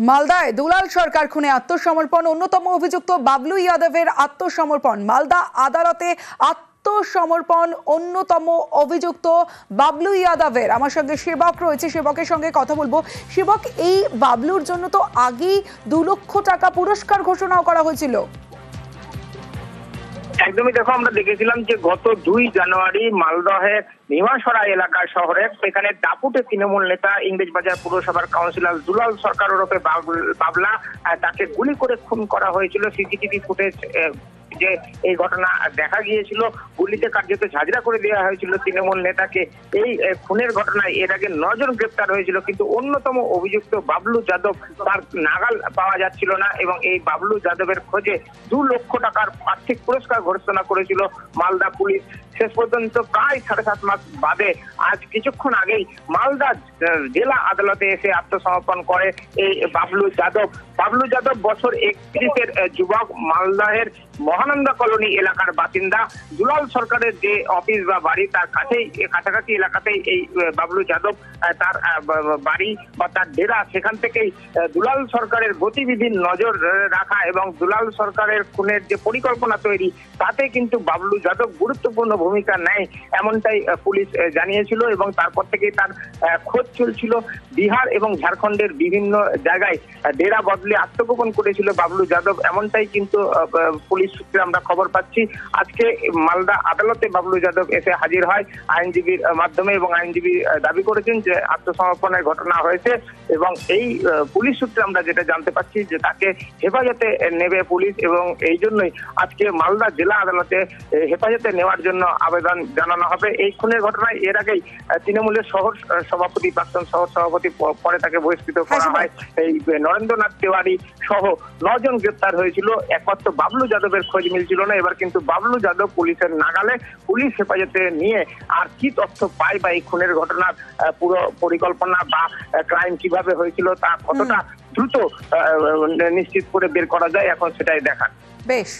মালদায় দুলাল সরকার খুনে আত্মসমর্পণ, অন্যতম অভিযুক্ত বাবলু যাদবের আত্মসমর্পণ। মালদা আদালতে আত্মসমর্পণ অন্যতম অভিযুক্ত বাবলু যাদবের। আমার সঙ্গে সেবক রয়েছে, সেবকের সঙ্গে কথা বলবো। সেবক, এই বাবলুর জন্য তো আগেই 2 লক্ষ টাকা পুরস্কার ঘোষণাও করা হয়েছিল। একদমই, দেখো আমরা দেখেছিলাম যে গত 2 জানুয়ারি মালদহের নিমাসরা এলাকা শহরে সেখানে দাপুটে তৃণমূল নেতা ইংরেজবাজার পুরসভার কাউন্সিলর দুলাল সরকার ওরফে বাবলা তাকে গুলি করে খুন করা হয়েছিল। সিসিটিভি ফুটেজ যে এই ঘটনা দেখা গিয়েছিল, গুলিতে কার্যত ঝাঁঝরা করে দেওয়া হয়েছিল তৃণমূল নেতাকে। এই খুনের ঘটনায় এর আগে 9 জন গ্রেপ্তার হয়েছিল, কিন্তু অন্যতম অভিযুক্ত বাবলু যাদব তার নাগাল পাওয়া যাচ্ছিল না এবং এই বাবলু যাদবের খোঁজে 2 লক্ষ টাকার আর্থিক পুরস্কার ঘোষণা করেছিল মালদা পুলিশ। শেষ পর্যন্ত প্রায় 7.5 মাস বাদে আজ কিছুক্ষণ আগেই মালদা জেলা আদালতে এসে আত্মসমর্পণ করে এই বাবলু যাদব। বাবলু যাদব বছর 31-এর যুবক, মালদহের মহানন্দা কলোনি এলাকার বাসিন্দা। দুলাল সরকারের যে অফিস বা বাড়ি তার কাছাকাছি এলাকাতেই এই বাবলু যাদব তার বাড়ি বা তার ডেরা, সেখান থেকেই দুলাল সরকারের গতিবিধির নজর রাখা এবং দুলাল সরকারের খুনের যে পরিকল্পনা তৈরি তাতে কিন্তু বাবলু যাদব গুরুত্বপূর্ণ ভূমিকা নেয়, এমনটাই পুলিশ জানিয়েছিল এবং তারপর থেকেই তার খোঁজ চলছিল। বিহার এবং ঝাড়খণ্ডের বিভিন্ন জায়গায় ডেরা বদলে আত্মগোপন করেছিল বাবলু যাদব, এমনটাই কিন্তু পুলিশ সূত্রে আমরা খবর পাচ্ছি। আজকে মালদা আদালতে বাবলু যাদব এসে হাজির হয় আইনজীবীর মাধ্যমে এবং আইনজীবী দাবি করেছেন যে আত্মসমর্পণের ঘটনা হয়েছে এবং এই পুলিশ সূত্রে আমরা যেটা জানতে পাচ্ছি যে তাকে হেফাজতে নেবে পুলিশ এবং এই জন্যই আজকে মালদা জেলা আদালতে হেফাজতে নেওয়ার জন্য আবেদন জানানো হবে। এই খুনের ঘটনায় এর আগেই তৃণমূলের শহর সভাপতি, প্রাক্তন শহর সভাপতি, পরে তাকে বহিষ্কৃত করা হয়। এই নরেন্দ্রনাথ তেওয়ারি সহ 9 জন গ্রেপ্তার হয়েছিল। একমাত্র বাবলু যাদবের খোঁজ মিলছিল না। এবার কিন্তু বাবলু যাদব পুলিশের নাগালে, পুলিশ হেফাজতে নিয়ে আর কি তথ্য পায় বা এই খুনের ঘটনার পুরো পরিকল্পনা বা ক্রাইম কিভাবে হয়েছিল তা কতটা দ্রুত নিশ্চিত করে বের করা যায়, এখন সেটাই দেখার। বেশ।